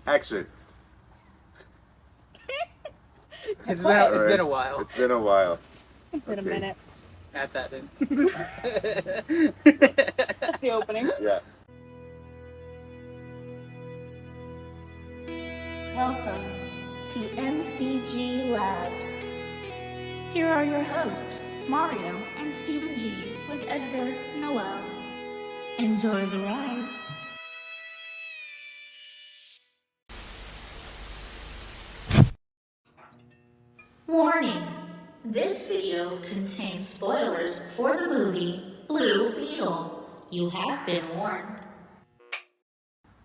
Action. It's been a while. It's been a while. It's been a minute. At that then. That's the opening. Yeah. Welcome to MCG Labs. Here are your hosts, Mario and Stephen G, with editor Noel. Enjoy the ride. Warning! This video contains spoilers for the movie Blue Beetle. You have been warned.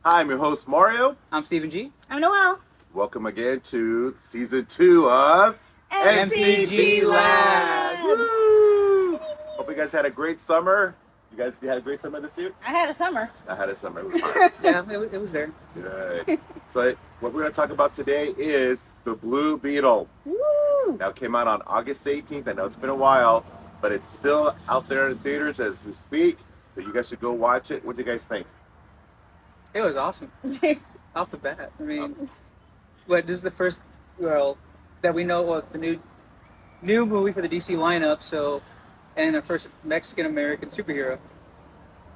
Hi, I'm your host Mario. I'm Stephen G. I'm Noel. Welcome again to season 2 of MCG Labs. Woo! Hope you guys had a great summer. You guys had a great summer this year? I had a summer. I had a summer. It was fun. Yeah, it was there. Good. So what we're going to talk about today is the Blue Beetle. Woo! Now, it came out on August 18th. I know it's been a while, but it's still out there in theaters as we speak. So you guys should go watch it. What do you guys think? It was awesome. Off the bat. I mean, this is the first, that we know of the new movie for the DC lineup, and the first Mexican-American superhero.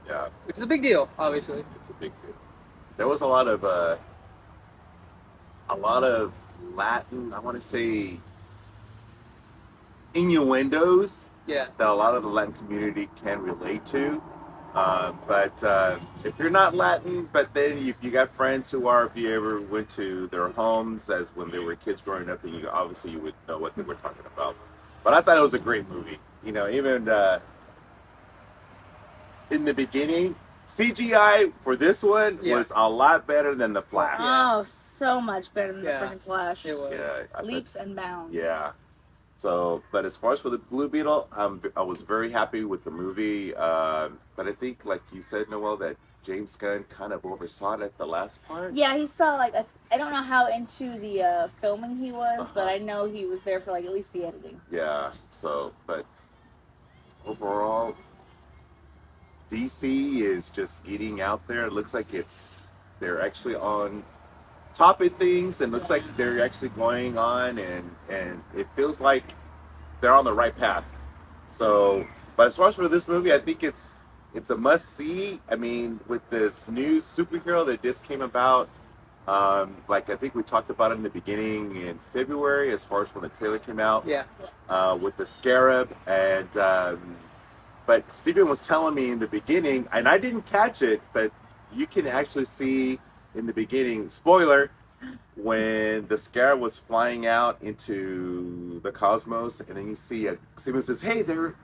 Yeah. Which is a big deal, obviously. It's a big deal. There was a lot of Latin, I want to say, innuendos Yeah. that a lot of the Latin community can relate to. But if you're not Latin, but then if you got friends who are, if you ever went to their homes as when they were kids growing up, then you would know what they were talking about. But I thought it was a great movie. You know, even in the beginning, CGI for this one was a lot better than The Flash. Oh, so much better than the freaking Flash. It was. Yeah, Leaps and bounds. Yeah. So, but as far as for the Blue Beetle, I was very happy with the movie. But I think, like you said, Noel, that James Gunn kind of oversaw it at the last part. Yeah, he saw I don't know how into the filming he was, but I know he was there for at least the editing. Yeah. So, but overall, DC is just getting out there. It looks like they're actually on top of things, and looks like they're actually going on, and it feels like they're on the right path. So, but as far as for this movie, I think it's a must see. I mean, with this new superhero that just came about, like I think we talked about it in the beginning in February, as far as when the trailer came out. Yeah. With the Scarab, and but Steven was telling me in the beginning, and I didn't catch it, but you can actually see in the beginning, spoiler, when the Scarab was flying out into the cosmos, and then you see Steven says, "Hey,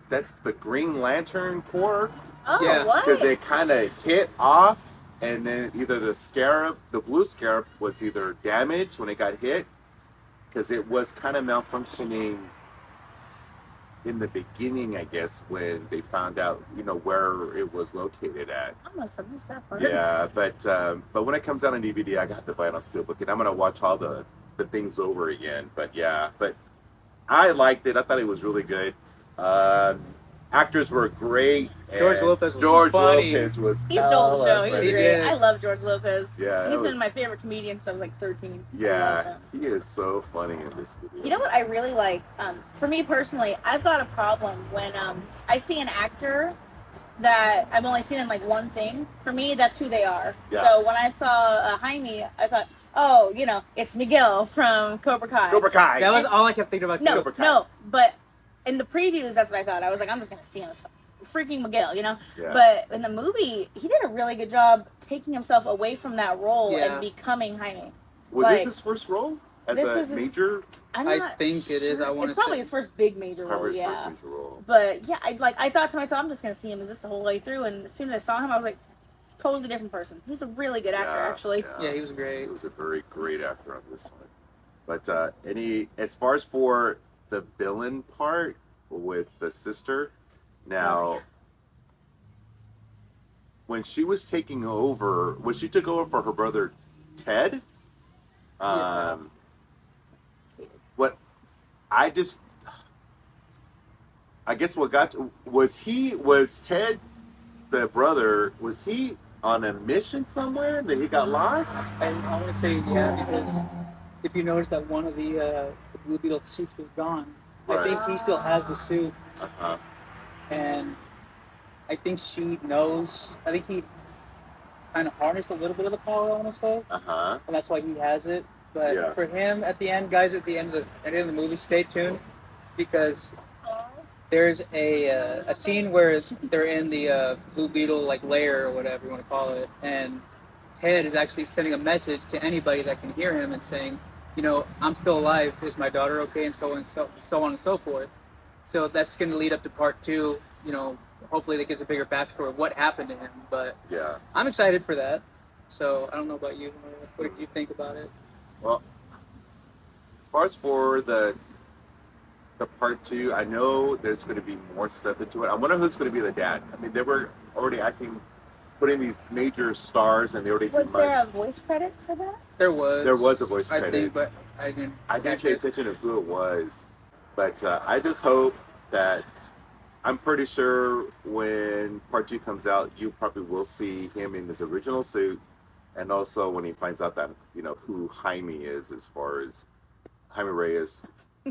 that's the Green Lantern Corps." Oh, Yeah. what? Because they kind of hit off, and then either the blue Scarab was either damaged when it got hit, because it was kind of malfunctioning in the beginning, I guess, when they found out, where it was located at. I must have missed that part. Yeah, but when it comes out on DVD, I got to buy it on Steelbook, and I'm gonna watch all the things over again. But yeah, but I liked it. I thought it was really good. Actors were great. George Lopez was funny. He stole the show. He was funny. great. I love George Lopez. Yeah, He's been my favorite comedian since I was 13. I Yeah, love him. he is so funny in this video. You know what I really like? For me personally, I've got a problem when I see an actor that I've only seen in one thing. For me, that's who they are. Yeah. So when I saw Jaime, I thought, oh, it's Miguel from Cobra Kai. Cobra Kai. That was all I kept thinking about. No, Cobra Kai. no, but in the previews, that's what I thought. I was like, I'm just gonna see him as freaking Miguel, Yeah. But in the movie, he did a really good job taking himself away from that role and becoming Jaime. Was this his first role as this a is major? I think it is. I want to. It's probably his first big major role. Probably his Yeah. first major role. But yeah, I thought to myself, I'm just gonna see him as this the whole way through. And as soon as I saw him, I was like, totally different person. He's a really good actor, actually. Yeah, he was great. He was a very great actor on this one. But as far as for the villain part with the sister, now when she took over for her brother Ted, what I guess what was Ted, the brother, was he on a mission somewhere that he got lost? I want to say yeah, because if you notice that one of the Blue Beetle suits was gone, I Right. think he still has the suit, Uh-huh. and I think she knows. I think he kind of harnessed a little bit of the power, I want to say, Uh-huh. and that's why he has it. But Yeah. for him, at the end, guys, at the end of the movie, stay tuned because there's a scene where they're in the Blue Beetle like lair or whatever you want to call it, and Ted is actually sending a message to anybody that can hear him and saying, you know, I'm still alive. Is my daughter okay? And so on and so on and so forth. So that's going to lead up to part 2. You know, hopefully that gives a bigger backstory of what happened to him. But Yeah. I'm excited for that. So I don't know about you. What did you think about it? Well, as far as for the part 2, I know there's going to be more stuff into it. I wonder who's going to be the dad. I mean, they were already acting, putting these major stars, and they already. Was there a voice credit for that? There was. There was a voice I credit. think, but I didn't. I didn't catch pay it. attention to who it was, but I just hope that I'm pretty sure when part 2 comes out, you probably will see him in his original suit, and also when he finds out that who Jaime is, as far as Jaime Reyes,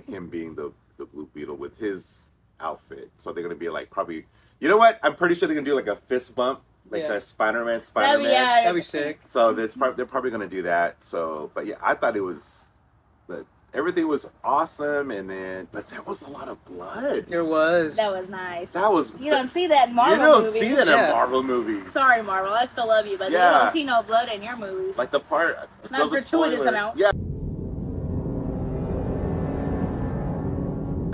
him being the Blue Beetle with his outfit. So they're gonna be like probably, you know what? I'm pretty sure they're gonna do like a fist bump, like Yeah. a Spider-Man. That'd be sick. So they're probably gonna do that. So, but yeah, I thought it was, but everything was awesome, but there was a lot of blood. There was. That was nice. That was. You don't see that in Marvel You don't movies. see that Yeah. in Marvel movies. Sorry, Marvel. I still love you, but Yeah. you don't see no blood in your movies. Like the part. Not a gratuitous amount. Yeah.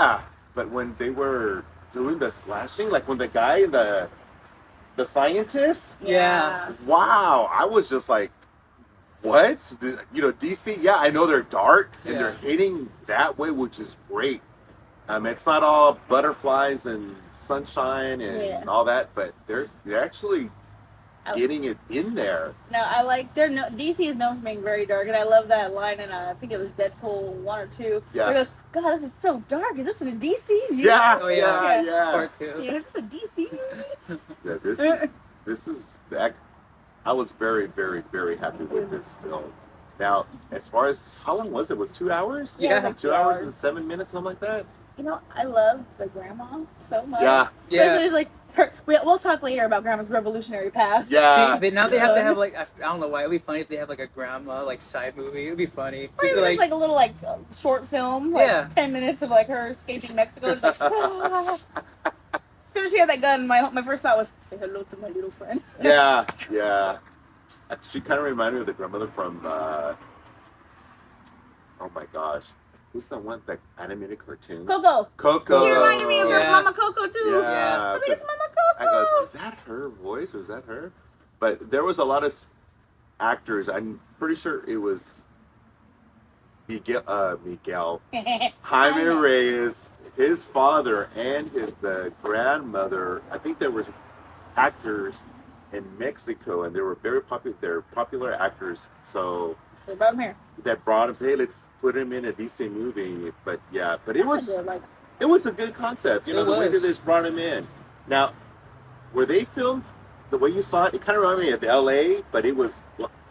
Yeah, but when they were doing the slashing, like when the guy, the scientist, Yeah. wow, I was just like, what? DC, yeah, I know they're dark and Yeah. they're hitting that way, which is great. It's not all butterflies and sunshine and Yeah. all that, but they're actually getting it in there. No, I like DC is known for being very dark, and I love that line in I think it was Deadpool 1 or 2. Yeah. Where he goes, God, this is so dark. Is this in a DC? Yeah, Oh, yeah. yeah. Part 2. Yeah, this is a DC movie. Yeah, this is that. I was very, very, very happy with this film. Now, as far as how long was it? Was 2 hours? Yeah, it was like 2 hours and 7 minutes, something like that. You know, I love the grandma so much. Yeah. Yeah. Especially like we'll talk later about grandma's revolutionary past. Yeah. See, now they have to have like I don't know why it'd be funny if they have like a grandma like side movie. It'd be funny. Or even just like a little short film, like Yeah. 10 minutes of like her escaping Mexico. Just like, as soon as she had that gun, my first thought was say hello to my little friend. Yeah, yeah. She kind of reminded me of the grandmother from. Oh my gosh, who's the one, that animated cartoon? Coco. Coco. She reminded me of her Yeah. Mama Coco too. Yeah. I was like, it's Mama I Coco. goes, is that her voice or is that her? But there was a lot of actors. I'm pretty sure it was Miguel, Jaime Reyes, his father, and the grandmother. I think there was actors in Mexico, and they were very popular. They're popular actors, so They brought him here. that brought him. Say, hey, let's put him in a DC movie. But yeah, but it was. Like, It was a good concept, It the way was. that they just brought him in. Now, were they filmed the way you saw it? It kind of reminded me of LA, but it was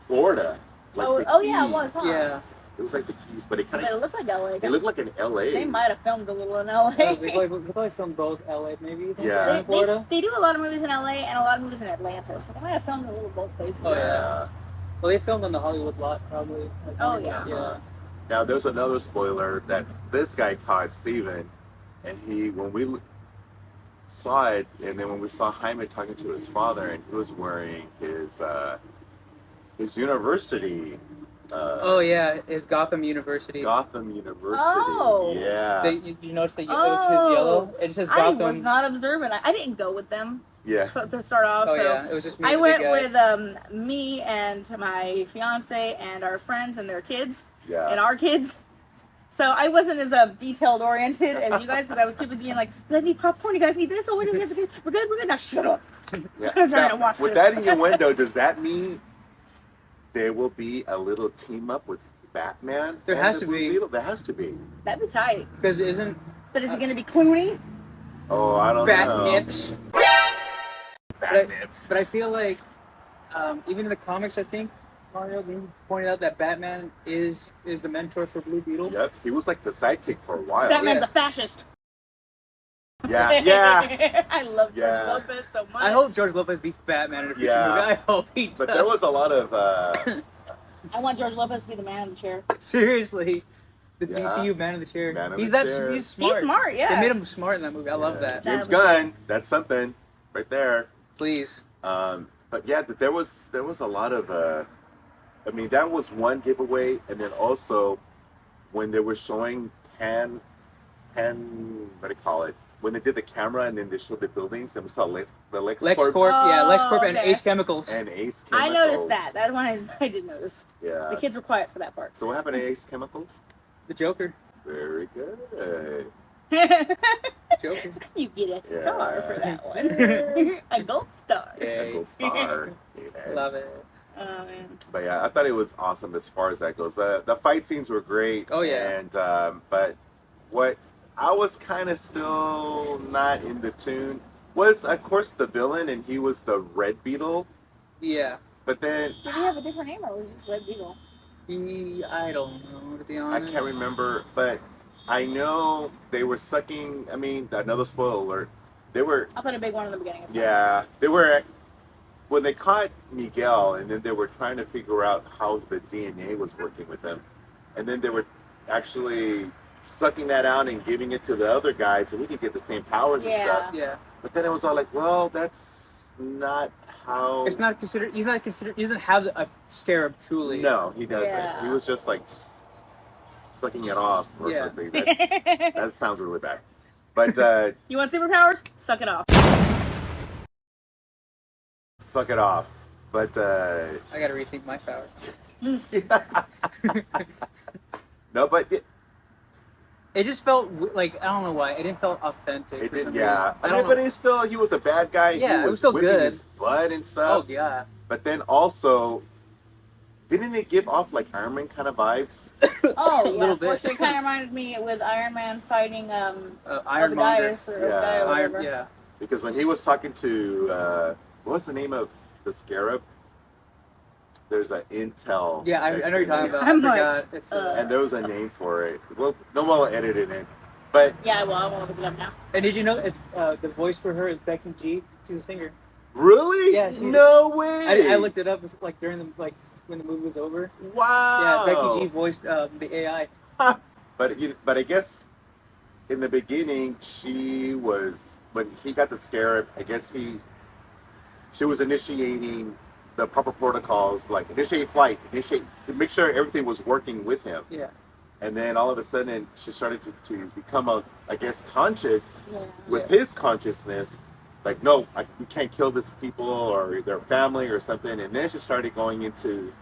Florida. Like the yeah, it Keys. was, huh? Yeah. It was like the Keys, but it kind but it of looked like LA. looked like an LA. They might have filmed a little in LA. We probably filmed both LA maybe. You think? Yeah. In Florida. They do a lot of movies in LA and a lot of movies in Atlanta, so they might have filmed a little both places. Oh, yeah. Yeah. Well, they filmed on the Hollywood lot probably. Oh, yeah. Yeah. Now there's another spoiler that this guy caught Steven, and when we saw it, and then when we saw Jaime talking to his father, and he was wearing his university. Oh yeah, it's Gotham University. Gotham University. Oh. Yeah. You notice that it was his yellow. It says Gotham. I was not observant. I didn't go with them Yeah. to start off. Oh so yeah, it was just me. I and the went big guy. with me and my fiance and our friends and their kids Yeah. and our kids. So I wasn't as detailed oriented as you guys because I was too busy being like, you guys need popcorn, you guys need this, oh wait, we're good. Now shut up. Yeah. I'm trying to Now, watch with this. that in your window, does that mean there will be a little team up with Batman? There and has the to Blue be. Beetle? There has to be. That'd be tight. Because isn't But is it going to be Clooney? Oh, I don't Bat know. Nips? Bat nips. But I feel like Even in the comics, I think Mario you pointed out that Batman is the mentor for Blue Beetle. Yep, he was like the sidekick for a while. Batman's Yeah. a fascist. Yeah, yeah. I love George Yeah. Lopez so much. I hope George Lopez beats Batman in a future Yeah. movie. I hope he does. But there was a lot of I want George Lopez to be the man in the chair. Seriously, the Yeah. DCU man in the chair. Man in He's the that chair. he's smart. He's smart, yeah. They made him smart in that movie. I love that. James 100%. Gunn. That's something right there. Please. But yeah, there was a lot of. I mean, that was one giveaway, and then also when they were showing pan. What do you call it? When they did the camera and then they showed the buildings, and we saw the LexCorp LexCorp and yes. Ace Chemicals. and Ace I Chemicals. noticed that. That's one I did notice. Yeah. The kids were quiet for that part. So what happened to Ace Chemicals? The Joker. Very good. Joker. You get a Yeah. star for that one. A gold star. Yay. A gold star. Yeah. Love it. Oh man. But yeah, I thought it was awesome as far as that goes. The fight scenes were great. Oh, yeah. And but what I was kind of still not in the tune was, of course, the villain, and he was the Red Beetle. Yeah. But then Did he have a different name or was it just Red Beetle? I don't know, to be I honest. can't remember, but I know they were sucking. I mean, another spoiler alert. They were, I'll put a big one in the beginning. It's fine. yeah, they were when they caught Miguel, and then they were trying to figure out how the DNA was working with him, and then they were actually sucking that out and giving it to the other guy so he could get the same powers and Yeah. stuff. Yeah. But then it was all like, well, that's not how. It's not considered. He's not considered. He doesn't have a scarab truly. No, he doesn't. Yeah. He was just like sucking it off or Yeah. something. That sounds really bad. But You want superpowers? Suck it off. suck it off. But I gotta rethink my powers. no, but It just felt like I don't know why. It didn't feel authentic. it for did. some Yeah, reason. I don't mean, but know. it's still he was a bad guy. Yeah, he it was still whipping good. his butt and stuff. Oh yeah. But then also, didn't it give off like Iron Man kind of vibes? Oh, A yeah, little for bit. sure. It kind of reminded me with Iron Man fighting Iron Monger. Obadiah or Obadiah or whatever. Yeah. Because when he was talking to what was the name of the Scarab? There's an Intel. Yeah, I that's know what you're in talking there. about. I'm I like, forgot. It's And there was a name for it. Well, no one will edit it in. But Yeah, well, I won't look it up now. and did you know it's the voice for her is Becky G? She's a singer. really? Yeah, she- no way. I looked it up like during the when the movie was over. Wow. Yeah, Becky G voiced the AI. But I guess in the beginning she was when he got the Scarab. I guess she was initiating the proper protocols, like initiate flight, to make sure everything was working with him. Yeah. And then all of a sudden she started to become conscious Yeah. with his consciousness. Like, no, we can't kill these people or their family or something. And then she started going into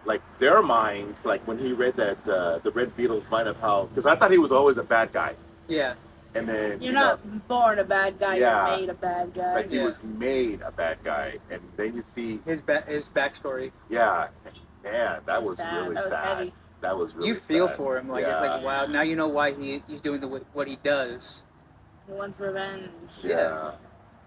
like their minds, like when he read that the Red Beetle's mind of how, because I thought he was always a bad guy, Yeah. and then You're not born a bad guy, Yeah. you're made a bad guy. like he Yeah. was made a bad guy, and then you see, His backstory. yeah, man, that was Sad. really That was sad. heavy. That was really You feel sad. for him, like Yeah. it's like wow. Now you know why he's doing what he does. He wants revenge. Yeah.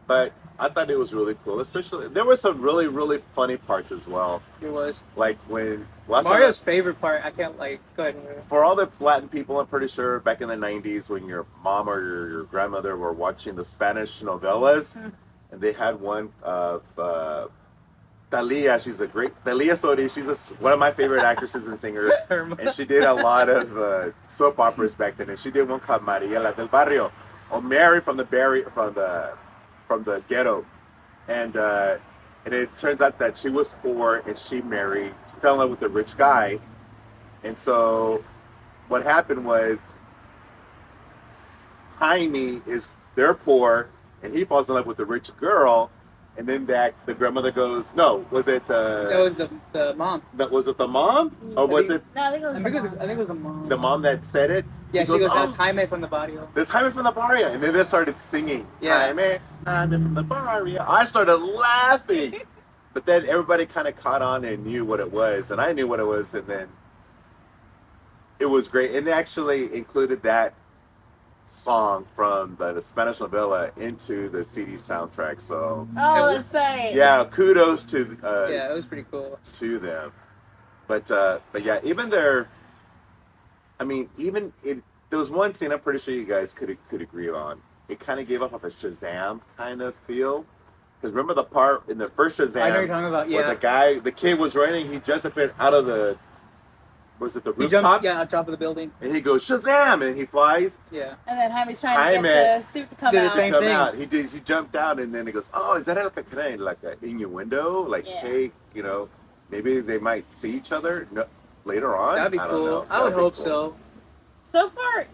But I thought it was really cool. Especially there were some really, really funny parts as well. It was Like when last time Mario's favorite part. I can't go ahead. Mario. for all the Latin people, I'm pretty sure back in the 90s when your mom or your grandmother were watching the Spanish novellas, and they had one of Thalia. She's a great Thalia Sodi. She's one of my favorite actresses and singers, and she did a lot of soap operas back then. And she did one called Mariela del Barrio, or Mary from the ghetto, and it turns out that she was poor and she fell in love with a rich guy, and so what happened was Jaime they're poor and he falls in love with a rich girl, and then the grandmother goes, no, was it That was the mom. was it the mom or was it No, I think it was. I think the it was the mom. the mom that said it? Yeah, she goes, goes, "Oh, that's Jaime from the barrio. this Jaime from the barrio," and then they started singing. Yeah. Jaime from the barrio. I started laughing, but then everybody kind of caught on and knew what it was, and I knew what it was, and then it was great. And they actually included that song from the Spanish novella into the CD soundtrack. So Oh, that's right. yeah, kudos to Yeah, it was pretty cool. to them. But yeah, even I mean, even there was one scene I'm pretty sure you guys could agree on. It kind of gave off a Shazam kind of feel. Because remember the part in the first Shazam I know what you're talking about. where Yeah. the kid was running, he just appeared out of the, was it the He rooftops? jumped, on top of the building. And he goes Shazam, and he flies. Yeah. And then Jaime's trying to get Jaime the suit to come did the out. same Come thing. out. He jumped out, and then he goes, oh, is that like a kind of like a innuendo? Like, Yeah. hey, you know, maybe they might see each other later on. That'd be I don't cool. know. I would That'd be hope cool. so. So far,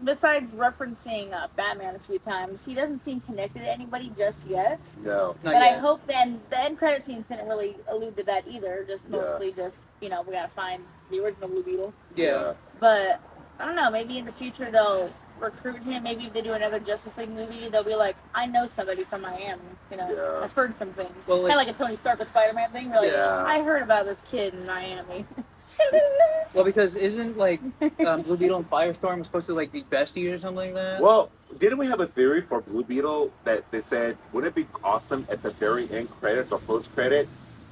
besides referencing Batman a few times, he doesn't seem connected to anybody just yet. No. Not But yet. I hope then the end credit scenes didn't really allude to that either. Just Yeah. mostly just, we gotta find the original Blue Beetle. Yeah. But I don't know, maybe in the future they'll recruit him. Maybe if they do another Justice League movie, they'll be like, I know somebody from Miami. Yeah. I've heard some things. Well, Kind of like a Tony Stark with Spider-Man thing. We're like, Yeah. I heard about this kid in Miami. Well, because isn't like Blue Beetle and Firestorm supposed to like be besties or something like that? Well, didn't we have a theory for Blue Beetle that they said, wouldn't it be awesome at the very end credit or post credit?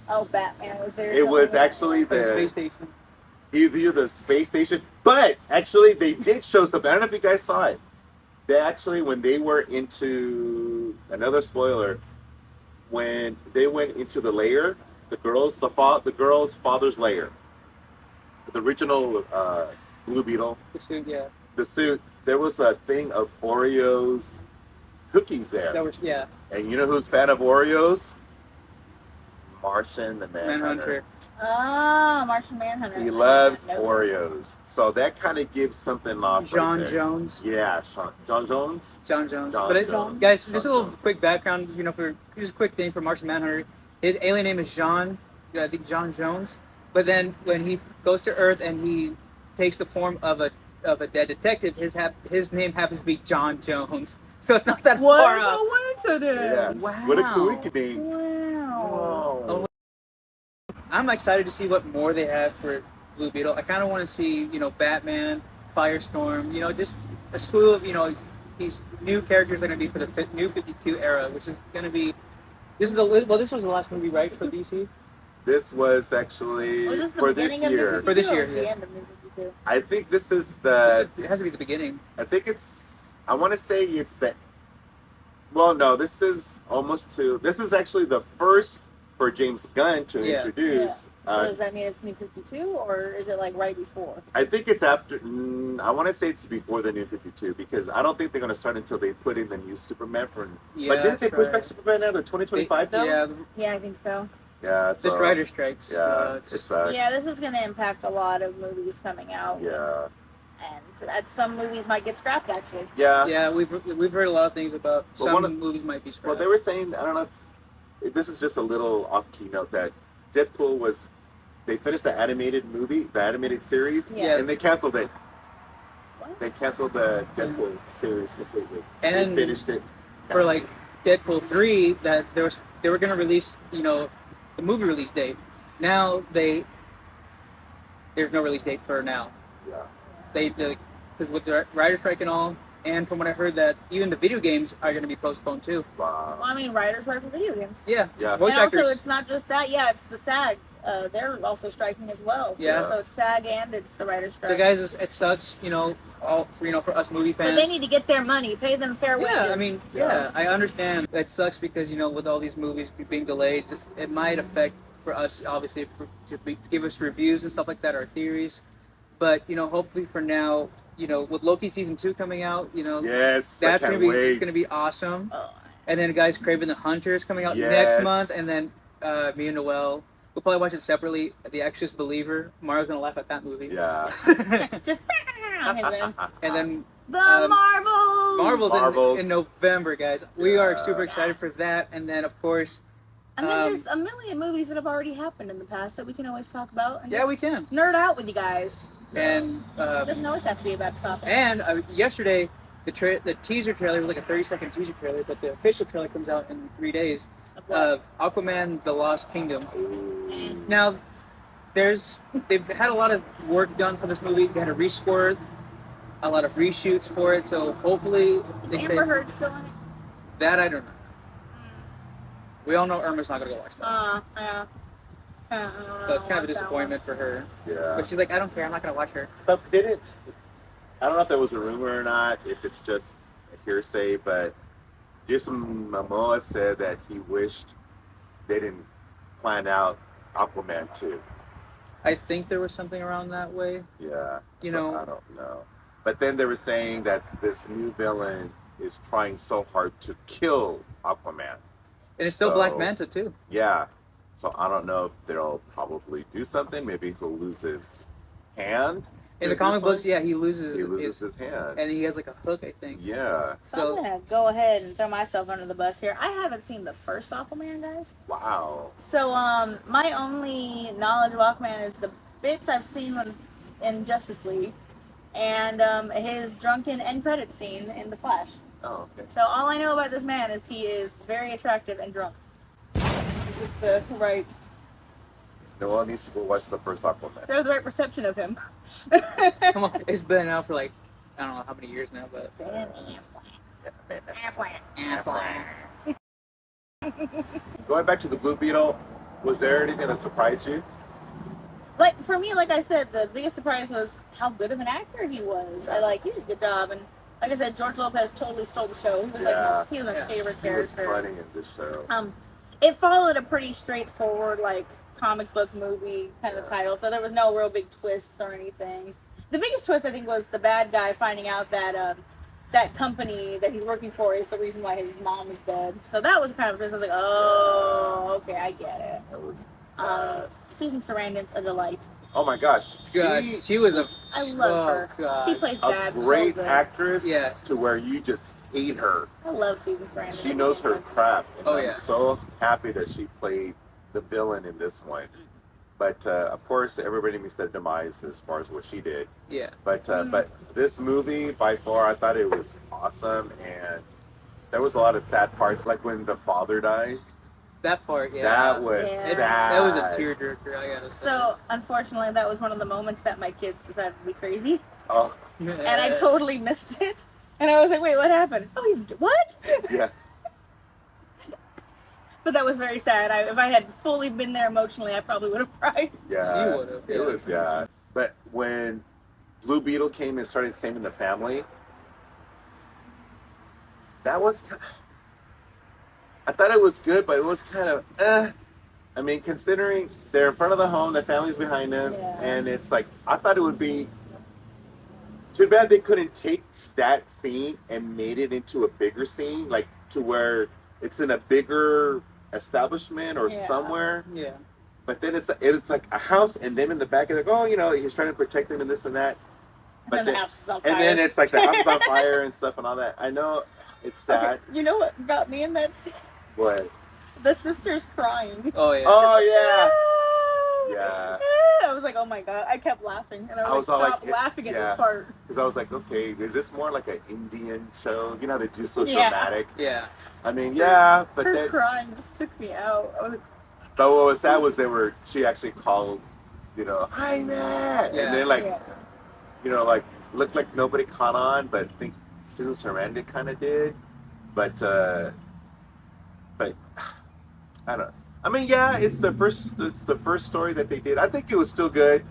Oh, Batman was there. It was somewhere. actually For the the space station. either the space station, but actually they did show something. I don't know if you guys saw it. They actually, when they were into another spoiler, when they went into the lair, the girl's father's lair, the original Blue Beetle, The suit, yeah. the suit, there was a thing of Oreos cookies there. That was And you know who's fan of Oreos? Martian the Manhunter. Manhunter. Ah, Martian Manhunter. He I loves did not know this. Oreos. So that kind of gives something off. John right there. Jones. Yeah, John Jones. John Jones. John But Jones. guys, John just a little Jones. quick background, for just a quick thing for Martian Manhunter. His alien name is John, I think John Jones. But then when he goes to Earth and he takes the form of a dead detective, his name happens to be John Jones. So it's not that What far a up. coincidence! Yeah. Wow. What a coincidence. Wow. Wow. I'm excited to see what more they have for Blue Beetle. I kind of want to see, Batman, Firestorm, just a slew of, these new characters that are going to be for the new 52 era, which is going to be, this was the last movie, right, for DC? This was actually Was this the for beginning this of year. New 52 For this or year, was it the yeah. end of New 52? I think this is the. It has to be the beginning. I think it's. I want to say it's the. Well, no, this is This is actually the first for James Gunn to Yeah. introduce. So does that mean it's New 52 or is it like right before? I think it's after. I want to say it's before the New 52 because I don't think they're going to start until they put in the new Superman for. Yeah, but didn't they that's push right. back Superman now? They're 2025 now. Yeah, Yeah, I think so. Yeah. So, just writer strikes. Yeah, it sucks. Yeah, this is going to impact a lot of movies coming out. Yeah. And some movies might get scrapped actually. Yeah. Yeah, we've heard a lot of things about Well, some one of- movies might be scrapped. Well, they were saying, I don't know if this is just a little off keynote, that Deadpool they finished the animated movie, the animated series, Yeah. and they canceled it. What? They canceled the Deadpool series completely. And they finished it. for like Deadpool 3 that they were going to release, the movie release date. Now there's no release date for now. Yeah. Because with the writer strike and all, and from what I heard that even the video games are going to be postponed too. Wow. Well, I mean, writers write for video games. Yeah. Yeah. Voice and also, actors. it's not just that. Yeah, it's the SAG. They're also striking as well. Yeah. So it's SAG and it's the writers strike. So guys, it sucks, for us movie fans. But they need to get their money. Pay them fair wages. Yeah, I mean, yeah, I understand. It sucks because with all these movies being delayed, it might affect for us, obviously, to give us reviews and stuff like that, our theories. But hopefully for now, with Loki season 2 coming out, Yes. that's I gonna can't be wait. it's gonna be awesome. Oh. And then guys, Kraven the Hunter is coming out Yes. next month, and then me and Noel we'll probably watch it separately. The Exorcist Believer. Mario's gonna laugh at that movie. Yeah. Just And then the Marvel's Marvels. in November, guys. We are super Yeah. excited for that. And then of course, And then there's a million movies that have already happened in the past that we can always talk about. And yeah, just we can. nerd out with you guys. And It doesn't always have to be about the topic. yesterday, the teaser trailer was like a 30-second teaser trailer, but the official trailer comes out in 3 days of Aquaman: The Lost Kingdom. Now, they've had a lot of work done for this movie. They had to rescore a lot of reshoots for it. So hopefully they Is say Amber Heard still in it? that. I don't know. We all know Irma's not gonna go watch that, Yeah. so it's kind of a disappointment for her. Yeah. But she's like, I don't care. I'm not gonna watch her. But I don't know if that was a rumor or not, if it's just a hearsay, but Jason Momoa said that he wished they didn't plan out Aquaman 2. I think there was something around that way. Yeah. You so know- I don't know. But then they were saying that this new villain is trying so hard to kill Aquaman. And it's still So- Black Manta too. Yeah. So I don't know if they'll probably do something. Maybe he'll lose his hand. In the to comic this one. books, yeah, he loses his hand. and he has like a hook, I think. Yeah. So I'm gonna go ahead and throw myself under the bus here. I haven't seen the first Aquaman, guys. Wow. So my only knowledge of Aquaman is the bits I've seen in Justice League, and his drunken end credit scene in The Flash. Oh, okay. So all I know about this man is he is very attractive and drunk. Is this the right? Noel needs to go watch the first Aquaman. They have the right perception of him. Come on, it's been out for like I don't know how many years now, but Going back to the Blue Beetle, was there anything that surprised you? Like for me, like I said, the biggest surprise was how good of an actor he was. He did a good job, and like I said, George Lopez totally stole the show. He was he was my favorite He was character. funny in this show. It followed a pretty straightforward like comic book movie kind of title, so there was no real big twists or anything. The biggest twist I think was the bad guy finding out that that company that he's working for is the reason why his mom is dead. So that was kind of just I was like, oh, okay, I get it. That was. Susan Sarandon's a delight. Oh my gosh. gosh, she was a. I love her. God. She plays A bad great so good. actress. Yeah. To where you just hate her. I love Susan Sarandon. She knows her crap, and Oh, I'm yeah. so happy that she played the villain in this one. But of course, everybody meets their demise as far as what she did. Yeah. But this movie, by far, I thought it was awesome, and there was a lot of sad parts, like when the father dies. That part, yeah. That was Yeah. It- sad. That was a tearjerker, I gotta say. So unfortunately, that was one of the moments that my kids decided to be crazy, Oh, and I totally missed it. And I was like, "Wait, what happened? Oh, what?" yeah. But that was very sad. If I had fully been there emotionally, I probably would have cried. Yeah. You would've, It yeah. was, yeah. But when Blue Beetle came and started saving the family, that was I thought it was good, but it was kind of I mean, considering they're in front of the home, their family's behind them, Yeah. and it's like, I thought it would be too bad they couldn't take that scene and made it into a bigger scene, like to where it's in a bigger establishment or Yeah. somewhere. Yeah. But then it's like a house, and them in the back, and like, oh, he's trying to protect them and this and that. But And then the house is on fire. and then it's like the house is on fire and stuff and all that. I know it's sad. Okay, you know what got me in that scene? What? The sister's crying. Oh yeah. Oh yeah. I was like, oh my god! I kept laughing, and I was, all like, stop like, laughing at yeah. this part. Because I was like, okay, is this more like an Indian show? You know, they do so Yeah. dramatic. Yeah. I mean, yeah, but Her then, crying just took me out. I was, but what was sad was she actually called, hi Matt, Yeah. and then like, yeah. like looked like nobody caught on, but I think Susan Sarandon kind of did, but I don't. I mean, yeah, it's the first story that they did. I think it was still good,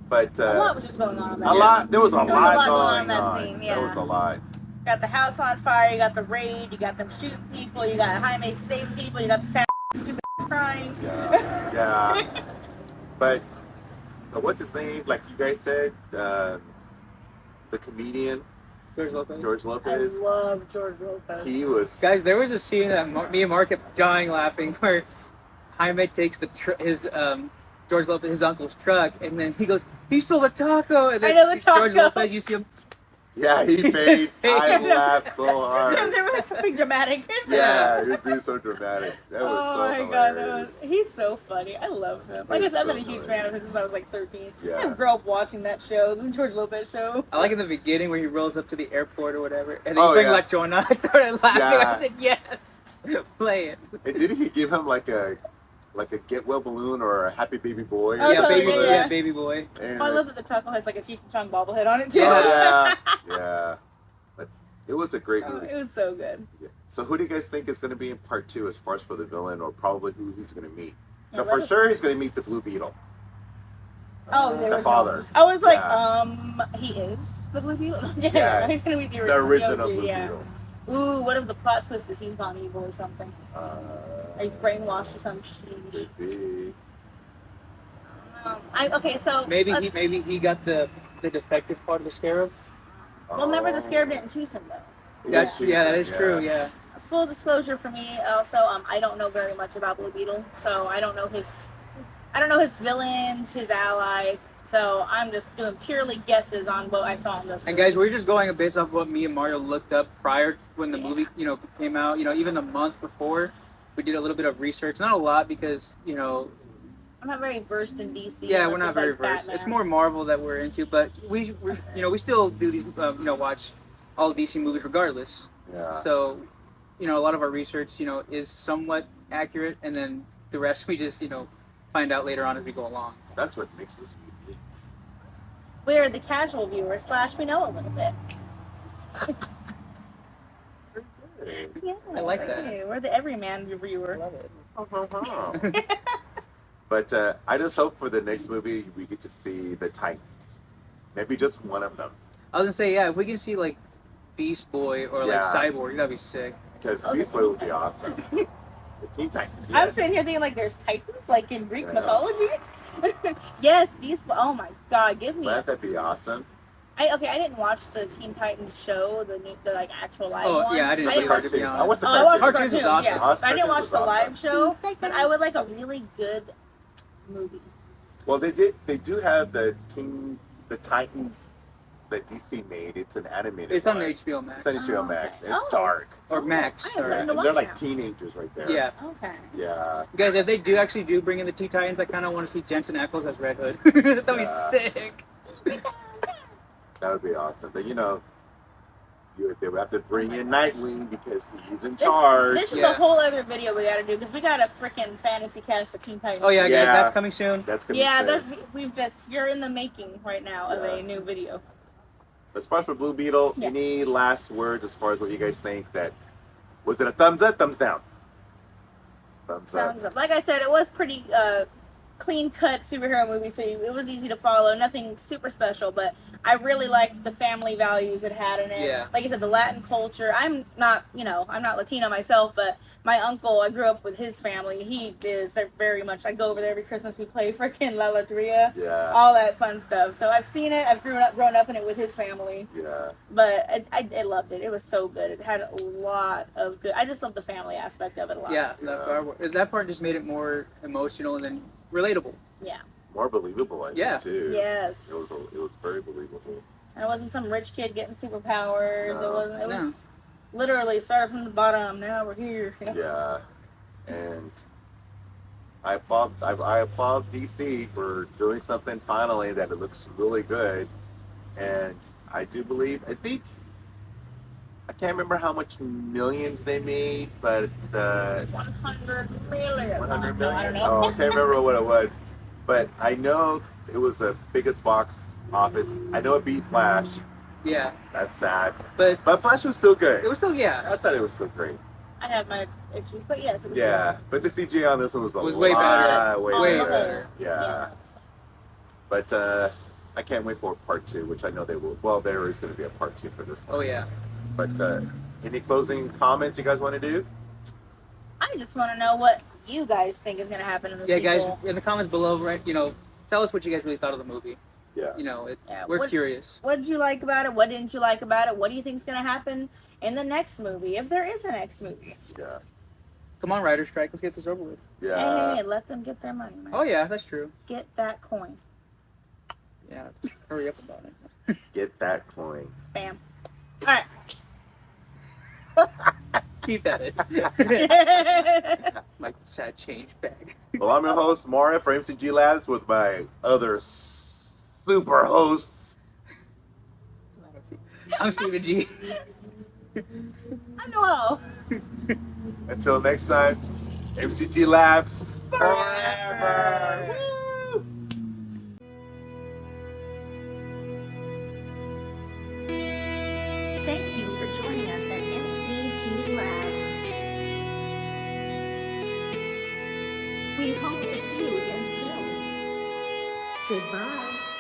but A lot was just going on in that. a lot. There was a There was lot a lot going on going in that on. scene, There was yeah. a lot. You got the house on fire. You got the raid. You got them shooting people. You got Jaime saving people. You got the sad stupid crying. Yeah, yeah. But what's his name? Like you guys said, the comedian George Lopez. George I Lopez. love George Lopez. He was Guys, there was a scene that me and Mark kept dying laughing where Jaime takes his George Lopez, his uncle's truck, and then he goes, "He stole a taco." And then I know the George taco. Lopez, you see him. Yeah, he He fades. just I fades. laughed so hard. there was something dramatic. Yeah, he was being so dramatic. That was Oh so my hilarious. god, he's so funny. I love him. Like I He's said, I've been so a huge funny. fan of his since I was like 13. Yeah. I grew up watching that show, the George Lopez show. I like in the beginning where he rolls up to the airport or whatever, and then Oh, he's playing yeah. La Chona. I started laughing. Yeah. I said, "Yes, play it." And didn't he give him like a like a get well balloon or a happy baby boy. Oh, yeah, totally, baby, yeah. yeah, baby boy. And Oh, I love that the taco has like a Cheech and Chong bobblehead on it too. yeah, yeah. But it was a great Oh, movie. it was so good. Yeah. So who do you guys think is going to be in part 2 as far as for the villain, or probably who he's going to meet? Yeah, No, let for us- sure he's going to meet the Blue Beetle. Oh, there the we go. father. I was like, Yeah. he is the Blue Beetle. Yeah. He's gonna be the The original. original OG, Blue yeah. Beetle. Ooh, what if the plot twist is he's gone evil or something? Or he's brainwashed or some shit. Could be. Okay, so Maybe he got the defective part of the scarab. well, remember the scarab didn't choose him though. That's Yeah. that is true. Yeah. Full disclosure for me, also, I don't know very much about Blue Beetle, so I don't know his villains, his allies. So I'm just doing purely guesses on what I saw in this. And movie. guys, we're just going based off what me and Mario looked up prior when the movie, came out. Even a month before, we did a little bit of research. Not a lot because, I'm not very versed in DC. yeah, unless we're not it's, very like, versed. Batman. It's more Marvel that we're into, but we still do these, watch all DC movies regardless. Yeah. So, a lot of our research, is somewhat accurate, and then the rest we just, find out later on as we go along. That's what makes this unique. We're the casual viewer / we know a little bit. Pretty good. Yeah, I like that. hey, we're the everyman viewer. Love it. But I just hope for the next movie we get to see the Titans. Maybe just one of them. I was gonna say, yeah, if we can see like Beast Boy or like Yeah. Cyborg, that'd be sick. Because Oh, Beast the Boy would Teen be awesome. The Teen Titans. I'm Yes. sitting here thinking like there's Titans, like in Greek Yeah. mythology. Yes, Beast. Oh my God, give me. Wouldn't that be awesome? I didn't watch the Teen Titans show, the like actual live Oh, one. yeah, I didn't The either, watch. to be cartoons. I honest. watched the Oh, I watched the Cartoons was cartoons, awesome. yeah. Awesome. I didn't watch Cartoons the was live awesome. show, but I would like a really good movie. Well, they do have the Titans that DC made. It's an animated. It's on one. HBO Max. It's on HBO Oh, Max. okay. It's Oh. dark. Or Max. I have sorry. something to And watch they're like now. teenagers right there. Yeah. Okay. Yeah. Guys, if they do bring in the Teen Titans, I kind of want to see Jensen Ackles as Red Hood. That'd be Yeah. sick. That would be awesome. But they would have to bring in Nightwing because he's in This charge. is Yeah. a whole other video we got to do because we got a freaking fantasy cast of Teen Titans. Oh yeah, guys, Yeah. that's coming soon. That's gonna Yeah, be sick. you're in the making right now of Yeah. a new video. As far as for Blue Beetle, Yes. any last words as far as what you guys think? That was it a thumbs up, thumbs down? Thumbs up. Thumbs up. Like I said, it was pretty clean cut superhero movie, so it was easy to follow. Nothing super special, but I really liked the family values it had in it. Yeah. Like I said, the Latin culture. I'm not Latino myself, but my uncle, I grew up with his family. They're very much. I go over there every Christmas. We play freaking La Loteria, Yeah. all that fun stuff. So I've seen it. I've grown up in it with his family. Yeah. But I loved it. It was so good. It had a lot of good. I just love the family aspect of it a lot. Yeah, that part just made it more emotional and then relatable. Yeah. More believable, I Yeah. think, too. Yes. It was very believable. And it wasn't some rich kid getting superpowers. No. It was literally started from the bottom. Now we're here. You know? Yeah. And I applaud DC for doing something finally that it looks really good. And I think I can't remember how much millions they made, but the 100 million. 100 No, I don't million. know. Oh, I can't remember what it was. But I know it was the biggest box office. I know it beat Flash. Yeah, That's sad. but But Flash was still good. it was still I thought it was still great. I have my issues, but yes, it was Yeah, but the CGI on this one was way better. way Way better. better. Yeah. But I can't wait for part 2, which I know they will. Well, there is going to be a part 2 for this one. oh yeah. But any closing comments you guys want to do? I just want to know what you guys think is going to happen in the Yeah, guys, sequel. in the comments below, right? Tell us what you guys really thought of the movie. Yeah. Yeah, We're what- curious. What did you like about it? What didn't you like about it? What do you think is going to happen in the next movie, if there is a next movie? Yeah. Come on, Writer Strike, let's get this over with. Yeah. Hey, let them get their money, man. Oh yeah, that's true. Get that coin. Yeah, hurry up about it. Get that coin. Bam. All right. Keep that in. My sad change bag. Well, I'm your host, Mario, for MCG Labs, with my other super hosts. I'm Steven G. I'm Noel. Until next time, MCG Labs. forever. Woo! Thank you for joining us at MCG Labs. We hope to see you again soon. Goodbye.